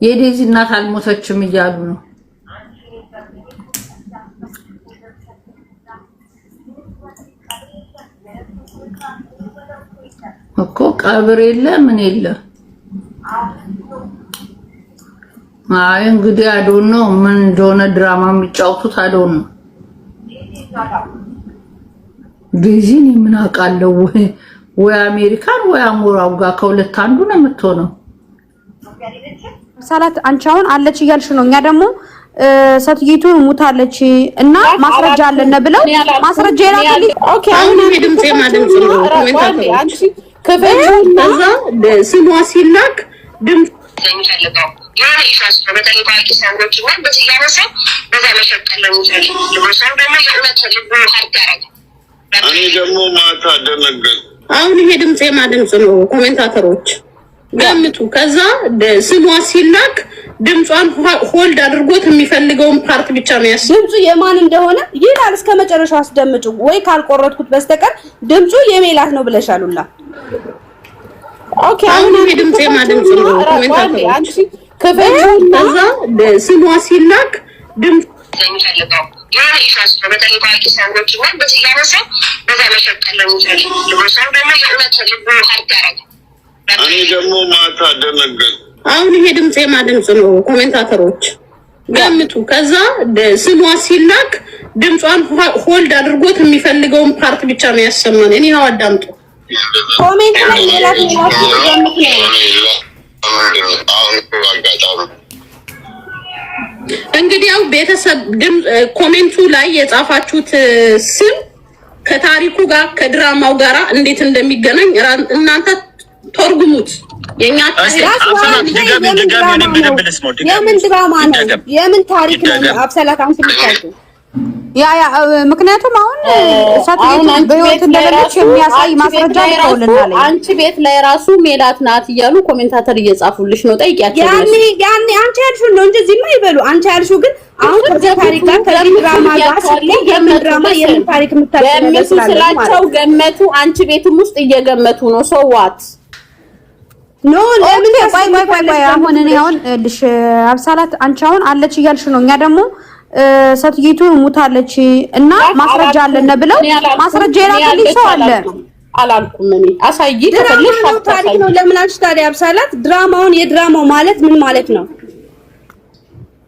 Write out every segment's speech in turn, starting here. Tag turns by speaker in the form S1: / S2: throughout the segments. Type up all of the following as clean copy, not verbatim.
S1: የዴዚ እናት አልሞተችም እያሉ ነው እኮ ቀብር የለ ምን የለ አይ እንግዲህ አዶን ነው ምን እንደሆነ ድራማ የሚጫወቱት አዶን ነው ዴዚን ምን አውቃለሁ ወይ አሜሪካን ወይ አሞራው ጋር ከሁለት አንዱ ነው የምትሆነው
S2: ሳላት አንቻውን አለች እያልሽ ነው እኛ ደግሞ ሰትይቱ ሙታለች እና ማስረጃ አለነ ብለው ማስረጃ ይላል
S3: ኦኬ አሁን ድምጽ ማድምጽ ነው ኮሜንት አንቺ ከፈለግሽ ከዛ ስሟ ሲላክ ድምጽ ተኝቻለሁ ያኔ ኢሳስ በተለይ ሰዎች ነው በዚያነሳ በዛ መሸቀል ነው ለምሳሌ ደግሞ የእውነት ልብ ሀርታረግ እኔ ደግሞ ማታ ደነገጥ አሁን ይሄ ድምጽ የማድምጽ ነው ኮሜንታተሮች ገምቱ ከዛ ስሟ ሲላክ ድምጿን ሆልድ አድርጎት የሚፈልገውን ፓርት ብቻ ነው ያስ ድምጹ የማን እንደሆነ ይላል እስከ መጨረሻው አስደምጡ ወይ ካልቆረጥኩት በስተቀር ድምጹ የሜላት ነው ብለሻሉላ ኦኬ አሁን ይሄ ድምጽ የማድምጽ ነው ኮሜንታተሮች ከዛ ስሟ ሲላክ ድምጽ ተኝቻለሁ ያኔ ኢሳስ በተለይ ሰዎች ነው በዚያነሳ በዛ መሸቀል ነው ለምሳሌ ደግሞ የእውነት ልብ ሀርታረግ እኔ ደግሞ ማታ ደነገጥ አሁን ይሄ ድምጽ የማድምጽ ነው ኮሜንታተሮች ገምቱ ከዛ ስሟ ሲላክ ድምጿን ሆልድ አድርጎት የሚፈልገውን ፓርት ብቻ ነው ያሰማን እኔ ነው አዳምጡ ኮሜንት ላይ ሌላት ነው ገምቱ እንግዲህ ያው ቤተሰብ ኮሜንቱ ላይ የጻፋችሁት ስም ከታሪኩ ጋር ከድራማው ጋር እንዴት እንደሚገናኝ እናንተ ተርጉሙት የኛ የምን ድራማ ነው የምን ታሪክ ነው አብሰላት አሁን ትልካችሁ ያ ምክንያቱም አሁን ሳትይቱ በህይወት እንደሌለች የሚያሳይ ማስረጃ ልከውልናል አንቺ ቤት ላይ ራሱ ሜላት ናት እያሉ ኮሜንታተር እየጻፉልሽ ነው ጠይቂያቸው ያኔ አንቺ ያልሽው ነው እንጂ እዚህማ ይበሉ አንቺ ያልሽው ግን አሁን ከታሪክ ጋር ከድራማ ጋር የምን ድራማ የምን ታሪክ የምታገናኙ ስላቸው ገመቱ አንቺ ቤትም ውስጥ እየገመቱ ነው ሶዋት ኖ ለምን ቆይ አሁን እኔ አሁን ልሽ አብሳላት አንቺ አሁን አለች እያልሽ ነው እኛ ደግሞ ሰትይቱ ሙታለች እና ማስረጃ አለነ ብለው ማስረጃ ይላል ሰው አለ አላልኩም እኔ አሳይ ተፈልሽ ታሪክ ነው ለምን አንቺ ታዲያ አብሳላት ድራማውን የድራማው ማለት ምን ማለት ነው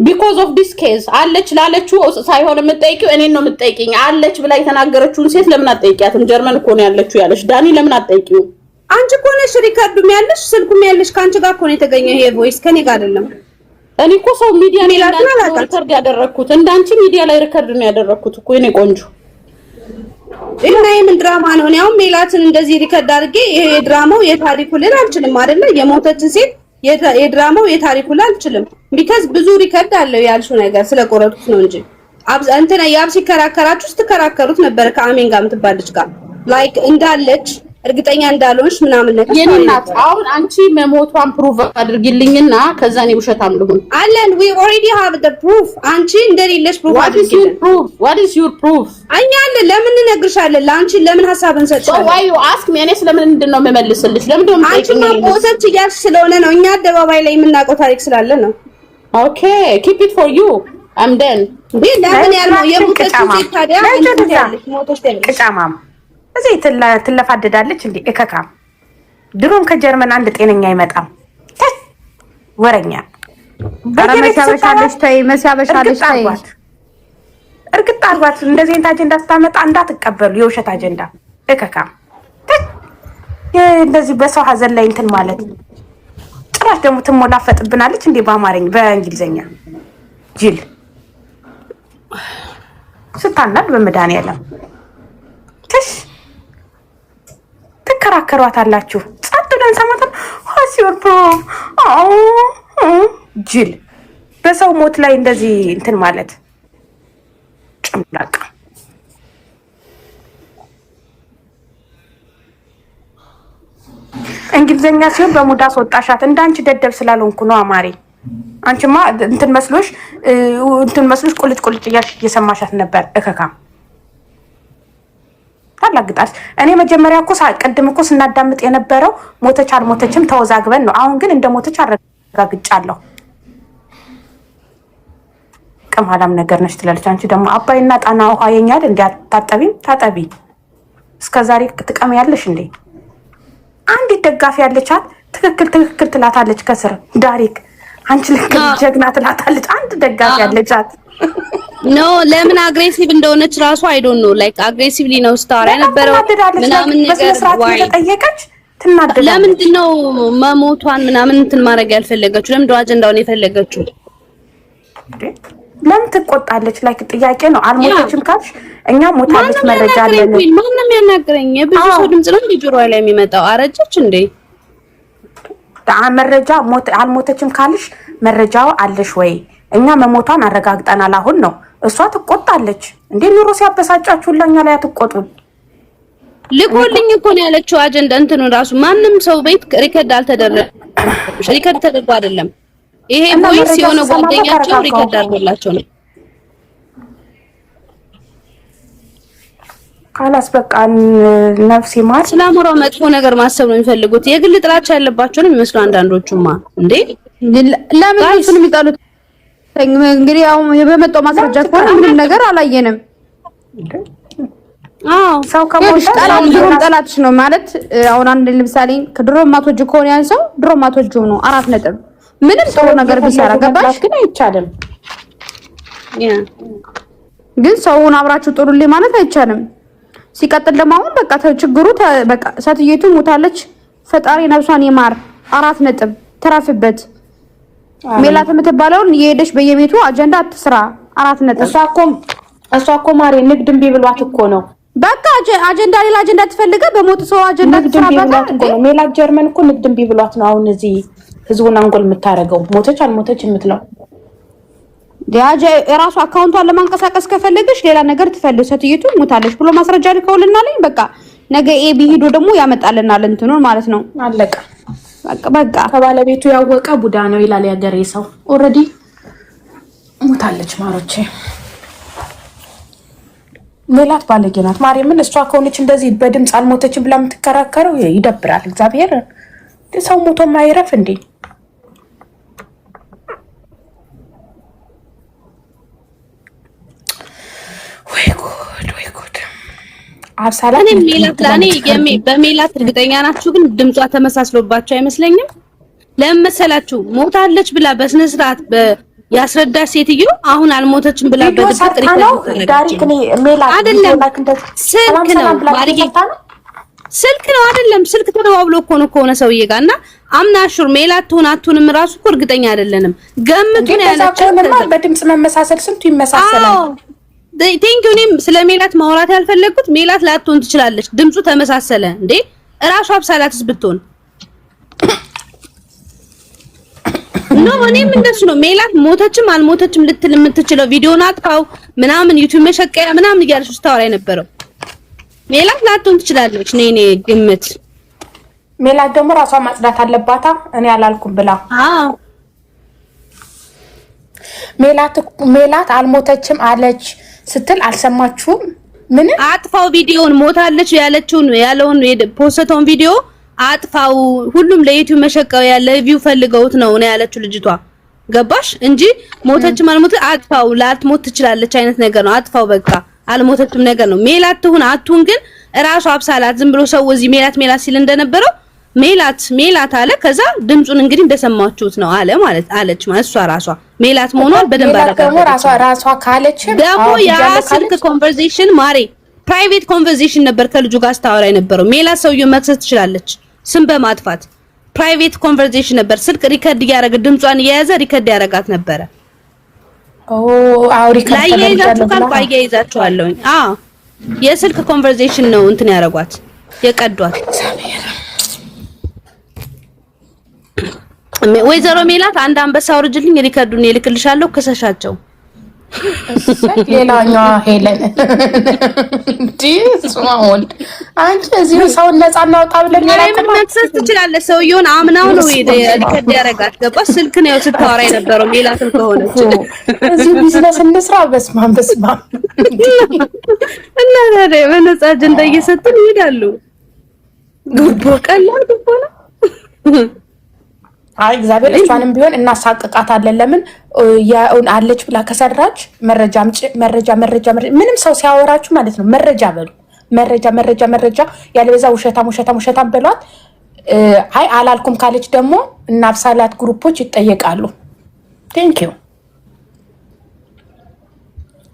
S3: because of this case አለች ላለችው ሳይሆን የምትጠይቂው እኔን ነው የምትጠይቂኝ አለች ብላ የተናገረችውን ሴት ለምን አትጠይቂያትም ጀርመን እኮ ነው ያለችው ያለሽ ዳኒ ለምን አትጠይቂው አንቺ እኮ ነሽ ሪከርዱም ያለሽ ስልኩም ያለሽ ካንቺ ጋር እኮ ነው የተገኘው ይሄ ቮይስ ከኔ ጋር አይደለም እኔ እኮ ሰው ሚዲያ ላይ ሪከርድ ያደረኩት እንዳንቺ ሚዲያ ላይ ሪከርድ ነው ያደረኩት እኮ እኔ ቆንጆ እና የምን ድራማ ነው ያው ሜላትን እንደዚህ ሪከርድ አድርጌ ይሄ ድራማው የታሪኩ ልል አልችልም አይደለ የሞተችን ሴት የድራማው የታሪኩ ልል አልችልም ቢካዝ ብዙ ሪከርድ አለው ያልሽው ነገር ስለቆረጥኩት ነው እንጂ እንትና ያብ ሲከራከራችሁ ስትከራከሩት ነበር ከአሜን ጋር የምትባልች ጋር ላይክ እንዳለች እርግጠኛ እንዳልሆንሽ ምናምን ነገር የኔናት አሁን አንቺ መሞቷን ፕሩቭ አድርጊልኝና ከዛ ነው ውሸታም ልሁን አለን we already have the proof አንቺ እንደሌለሽ ፕሩቭ አድርጊልኝ what is your proof አኛ አለ ለምን እንነግርሻለን ለአንቺ ለምን ሐሳብ እንሰጥሻለን so why you ask me እኔ ስለምን እንደው መመልስልሽ ለምን ደም አንቺ ማቆሰች ያልሽ ስለሆነ ነው እኛ አደባባይ ላይ የምናውቀው ታሪክ ስላለ ነው okay keep it for you I'm done ለምን ያለው የሞተች ሴት ታዲያ እንዴት ያለሽ ሞተች ተቀጫማም እዚህ ትለፋደዳለች እንዴ እከካም ድሮም ከጀርመን አንድ ጤነኛ አይመጣም ወረኛ በመሳበሻለች ተይ መሳበሻለች ተይ እርግጥ አርባት እንደዚህ እንት አጀንዳ ስታመጣ እንዳትቀበሉ የውሸት አጀንዳ እከካም እንደዚህ በሰው ሀዘን ላይ እንትን ማለት ጭራሽ ደግሞ ትሞላፈጥብናለች እንዴ በአማርኛ በእንግሊዘኛ ጅል ስታናል በመድኃኒዓለም ትሽ ተከራከሯታላችሁ ጸጥ ብለን ሰማተን ሆሲር ፕሩፍ ጅል በሰው ሞት ላይ እንደዚህ እንትን ማለት ጭምላቅ እንግሊዘኛ ሲሆን በሙዳ አስወጣሻት እንዳንቺ ደደብ ስላልሆንኩ ነው አማሪ አንቺማ እንትን መስሎሽ ቁልጭ ቁልጭ እየሰማሻት ነበር እከካም ታላግጣስ እኔ መጀመሪያ እኮ ቀድም እኮ ስናዳምጥ የነበረው ሞተች አልሞተችም ተወዛግበን ነው አሁን ግን እንደ ሞተች አረጋግጫለሁ
S4: ቅማላም ነገር ነች ትላለች። አንቺ ደግሞ አባይና ጣና ውሃ የኛል እንዴ? አታጠቢም? ታጠቢ። እስከዛሬ ትቀሚያለሽ እንዴ? አንዲት ደጋፊ ያለቻት ትክክል ትላታለች ከስር ዳሪክ አንቺ ልክ ጀግና ትላታለች። አንድ ደጋፊ ያለቻት
S3: ኖ ለምን አግሬሲቭ እንደሆነች ራሱ አይ ዶንት ኖ ላይክ አግሬሲቭሊ ነው ስታወራ የነበረው ምናምን ነገር ዋይ
S4: ተጠየቀች ትናደዳለች።
S3: ለምንድን ነው መሞቷን ምናምን እንትን ማድረግ ያልፈለገችው? ለምንድን ነው አጀንዳውን የፈለገችው?
S4: ለምን ትቆጣለች? ላይክ ጥያቄ ነው። አልሞተችም ካልሽ እኛ ሞታለች መረጃ አለን።
S3: ማንንም ያናግረኝ የብዙ ሰው ድምጽ ነው እንዴ ጆሮዋ ላይ የሚመጣው? አረጀች እንዴ?
S4: መረጃ አልሞተችም ካልሽ መረጃው አለሽ ወይ? እኛ መሞቷን አረጋግጠናል አሁን ነው። እሷ ትቆጣለች እንዴ? ኑሮ ሲያበሳጫችሁ ለኛ ላይ አትቆጡን።
S3: ልኮልኝ እኮ ነው ያለችው አጀንዳ እንትኑ ራሱ ማንም ሰው ቤት ሪከርድ አልተደረገም። ሪከርድ ተደርጎ አይደለም ይሄ ቮይስ የሆነ ጓደኛቸው ሪከርድ አድርጎላቸው ነው።
S4: ካላስ በቃ ነፍሴ ማር
S3: ስለአሞራው መጥፎ ነገር ማሰብ ነው የሚፈልጉት። የግል ጥላቻ ያለባቸው ነው የሚመስሉ አንዳንዶቹማ። እንዴ
S2: ለምን እሱን የሚጣሉት? እንግዲህ ያው በመጣው ማስረጃ ከሆነ ምንም ነገር አላየንም።
S4: ሰው ከሞተ
S2: ጠላትሽ ነው ማለት አሁን አንድ ለምሳሌ ከድሮ ማቶጅ ከሆነ ያን ሰው ድሮ ማቶጅ ነው 4 ነጥብ ምንም ጥሩ ነገር ቢሰራ ገባሽ?
S4: ግን አይቻልም።
S2: ግን ሰውን አብራችሁ ጥሩልኝ ማለት አይቻልም። ሲቀጥል ደግሞ አሁን በቃ ችግሩ በቃ ሰትየቱ ሞታለች። ፈጣሪ ነፍሷን ይማር 4 ነጥብ ተራፍበት። ሜላት የምትባለውን የሄደሽ በየቤቱ አጀንዳ አትስራ 4 ነጥብ።
S4: እሷ እኮ ማሬ ንግድ እምቢ ብሏት እኮ ነው።
S2: በቃ አጀንዳ ሌላ አጀንዳ ትፈልገ በሞት ሰው አጀንዳ ትስራበት
S4: እኮ ነው። ሜላት ጀርመን እኮ ንግድ እምቢ ብሏት ነው አሁን እዚህ ህዝቡን አንጎል የምታረገው። ሞተች አልሞተች የምትለው
S2: ዲያጀ የራሱ አካውንቷን ለማንቀሳቀስ ከፈለገሽ ሌላ ነገር ትፈልግ። ሰትየቱ ሞታለች ብሎ ማስረጃ ልከውልናለኝ። በቃ ነገ ኤቢ ሄዶ ደግሞ ያመጣልናል እንትኑን ማለት ነው።
S4: አለቀ
S2: በቃ
S4: ከባለቤቱ ያወቀ ቡዳ ነው ይላል ያገሬ ሰው። ኦሬዲ ሞታለች ማሮቼ። ሜላት ባለጌ ናት ማርያምን። እሷ ከሆነች እንደዚህ በድምፅ አልሞተችም ብላ የምትከራከረው ይደብራል። እግዚአብሔር ሰው ሞቶ ማይረፍ እንዴ? ወይ ጉድ አብሳላት።
S3: እኔ ሜላት ለኔ በሜላት እርግጠኛ ናችሁ? ግን ድምጿ ተመሳስሎባቸው አይመስለኝም። ለምን መሰላችሁ? ሞታለች ብላ በስነ ስርዓት ያስረዳች ሴትዮ አሁን አልሞተችም ብላ በድብቅ
S4: ዳሪክ ሜላት
S3: አይደለም ስልክ ነው ማርጌ ስልክ ነው አይደለም። ስልክ ተደዋውሎ እኮ ነው ከሆነ ሰውዬ ጋር እና አምናሹር ሜላት ትሆን አትሆንም ራሱ እኮ እርግጠኛ አይደለንም። ገምቱ ነው ያለችው።
S4: በድምጽ መመሳሰል ስንቱ ይመሳሰላል።
S3: ቴንኪው። እኔም ስለ ሜላት ማውራት ያልፈለኩት ሜላት ላትሆን ትችላለች። ድምጹ ተመሳሰለ እንዴ? እራሱ አብሳላትስ ብትሆን ነው። እኔም እንደሱ ነው። ሜላት ሞተችም አልሞተችም ልትል የምትችለው ቪዲዮን አጥፋው ምናምን ዩቲዩብ መሸቀያ ምናምን እያለች ስታወራ የነበረው ሜላት ላትሆን ትችላለች። ነኝ ግምት።
S4: ሜላት ደግሞ ራሷ ማጽዳት አለባታ እኔ አላልኩም ብላ። ሜላት አልሞተችም አለች ስትል አልሰማችሁም? ምን
S3: አጥፋው ቪዲዮን ሞታለች ያለውን ፖስተውን ቪዲዮ አጥፋው። ሁሉም ለዩቲዩብ መሸቀው ያለ ቪው ፈልገውት ነው ያለችው ልጅቷ። ገባሽ እንጂ ሞተችም አልሞተች አጥፋው ላትሞት ትችላለች አይነት ነገር ነው። አጥፋው በቃ አልሞተችም ነገር ነው። ሜላት ትሁን አትሁን ግን እራሱ አብሳላት ዝም ብሎ ሰው እዚህ ሜላት ሲል እንደነበረው ሜላት አለ። ከዛ ድምጹን እንግዲህ እንደሰማችሁት ነው አለ ማለት አለች ማለት እሷ ራሷ ሜላት መሆኗን በደንብ አረጋግጣለች።
S4: ራሷ ካለች
S3: ደግሞ ያ ስልክ ኮንቨርሴሽን ማሬ ፕራይቬት ኮንቨርሴሽን ነበር ከልጁ ጋር ስታወራ የነበረው። ሜላት ሰውየው መክሰስ ትችላለች ስም በማጥፋት ፕራይቬት ኮንቨርሴሽን ነበር። ስልክ ሪከርድ ያደረገ ድምጿን እየያዘ ሪከርድ ያደረጋት ነበረ።
S4: ሪከርድ
S3: አያይዛችኋለሁ። የስልክ ኮንቨርሴሽን ነው እንትን ያደረጓት የቀዷት። ወይዘሮ ሜላት አንድ አንበሳ አውርጅልኝ ሪከርዱን እልክልሻለሁ ክሰሻቸው።
S4: ሌላኛዋ ሄለን ዲስማውን አንቺ እዚህ ሰው ነፃ እናውጣ ብለን
S3: ምን መክሰስ ትችላለች። ሰውየውን አምናው ነው ሪከርድ ያደረጋት። ገባሽ? ስልክ ነው ስታወራ የነበረው ሜላትም ከሆነች
S4: እዚህ ቢዝነስ እንስራ። በስማም
S3: እና ታዲያ በነፃ አጀንዳ እየሰጡን ይሄዳሉ። ጉቦ ቀላል ጉቦ ነው።
S4: አይ እግዚአብሔር እሷንም ቢሆን እናሳቅቃታለን። ለምን አለች ብላ ከሰራች መረጃ ምንም ሰው ሲያወራችሁ ማለት ነው መረጃ በሉ መረጃ ያለበዛ ውሸታም በሏት። አይ አላልኩም ካለች ደግሞ እና አብሳላት ግሩፖች ይጠየቃሉ። ቴንክ ዩ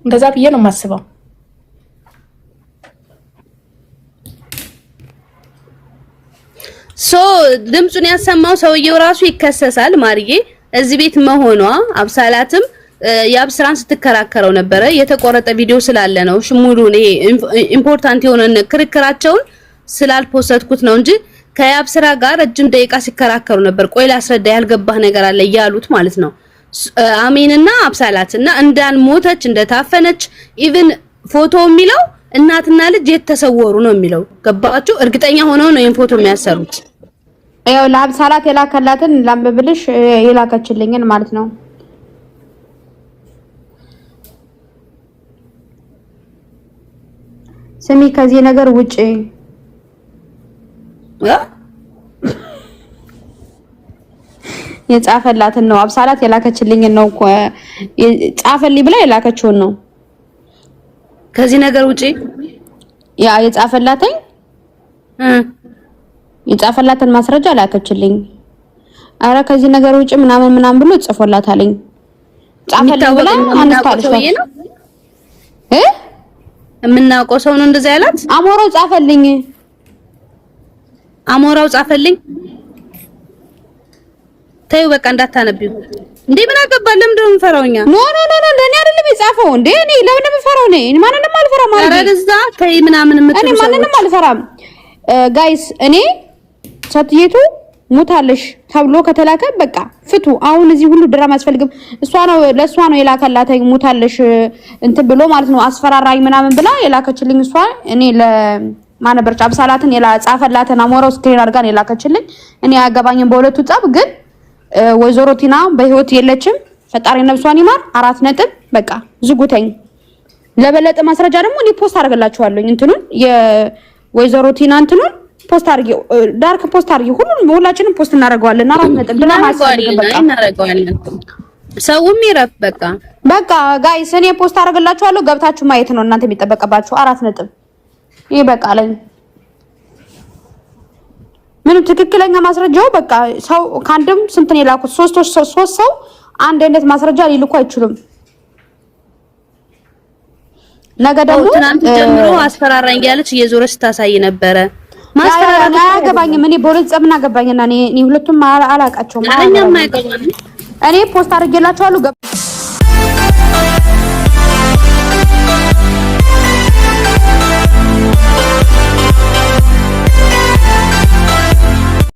S4: እንደዛ ብዬ ነው የማስበው።
S3: ድምፁን ያሰማው ሰውየው ራሱ ይከሰሳል። ማርዬ እዚህ ቤት መሆኗ አብሳላትም የአብስራን ስትከራከረው ነበረ። የተቆረጠ ቪዲዮ ስላለ ነው ሙሉን ይሄ ኢምፖርታንት የሆነ ክርክራቸውን ስላልፖስትኩት ነው እንጂ ከአብስራ ጋር ረጅም ደቂቃ ሲከራከሩ ነበር። ቆይ ላስረዳ ያልገባህ ነገር አለ ያሉት ማለት ነው። አሜንና አብሳላትና እንዳልሞተች እንደታፈነች ኢቭን ፎቶ የሚለው እናትና ልጅ የተሰወሩ ነው የሚለው። ገባችሁ? እርግጠኛ ሆነው ነው ይሄን ፎቶ የሚያሰሩት።
S2: ያው ለአብሳላት የላከላትን ላምብልሽ የላከችልኝን ማለት ነው። ስሚ ከዚህ ነገር ውጪ የጻፈላትን ነው። አብሳላት የላከችልኝን ነው እኮ ጻፈልኝ ብላ የላከችውን ነው።
S3: ከዚህ ነገር ውጪ
S2: ያ የጻፈላትን ማስረጃ ላከችልኝ። አረ ከዚህ ነገር ውጪ ምናምን ብሎ ጽፎላታልኝ። ጻፈልኝ ብላ አንስታለች ነው
S3: የምናውቀው ሰው ነው እንደዛ ያላት። አሞራው ጻፈልኝ። ተይው በቃ እንዳታነቢው እንዴ። ምን አገባን? ለምን ደም ፈራውኛ?
S2: ኖ ለኔ አይደለም የጻፈው እንዴ። እኔ ለምን ፈራው ነኝ? ማንንም አልፈራም ማለት ነው።
S3: ኧረ ደዛ ተይ ምናምን
S2: እኔ ማንንም አልፈራም ጋይስ። እኔ ሰትየቱ ሙታለሽ ተብሎ ከተላከ በቃ ፍቱ። አሁን እዚህ ሁሉ ድራማ አያስፈልግም። ለእሷ ነው የላከላተኝ ሙታለሽ እንትን ብሎ ማለት ነው። አስፈራራኝ ምናምን ብላ የላከችልኝ እሷ። እኔ ለማነበርቻ አብሳላትን የጻፈላትን አሞራው ስክሪን አድርጋን የላከችልኝ። እኔ አያገባኝም በሁለቱ ጻፍ። ግን ወይዘሮ ቲና በህይወት የለችም። ፈጣሪ ነፍሷን ይማር። 4 ነጥብ በቃ ዝጉተኝ። ለበለጠ ማስረጃ ደግሞ እኔ ፖስት አድርግላችኋለሁ። እንትኑን የወይዘሮ ቲና እንትኑን ፖስት አድርጊው፣ ዳርክ ፖስት አድርጊው። ሁላችንም ፖስት እናደርገዋለን። 4 ነጥብ ድራማ አያስፈልግም። በቃ እናደርገዋለን።
S3: ሰውም ይረፍ።
S2: በቃ ጋይስ እኔ ፖስት አድርግላችኋለሁ። ገብታችሁ ማየት ነው እናንተ የሚጠበቅባችሁ። 4 ነጥብ ይሄ በቃ ላይ ምንም ትክክለኛ ማስረጃው በቃ ሰው ካንድም ስንት ነው የላኩት? 3 ሰው አንድ አይነት ማስረጃ ሊልኩ አይችሉም። ነገ ደግሞ
S3: ትናንት ጀምሮ አስፈራራኝ ያለች እየዞረች ታሳይ ነበረ። ማስፈራራኝ
S2: አያገባኝም። እኔ በሁለት ጸምና ገባኝና እኔ ሁለቱም አላቃቸውም። እኔ ፖስት አድርጌላችኋለሁ።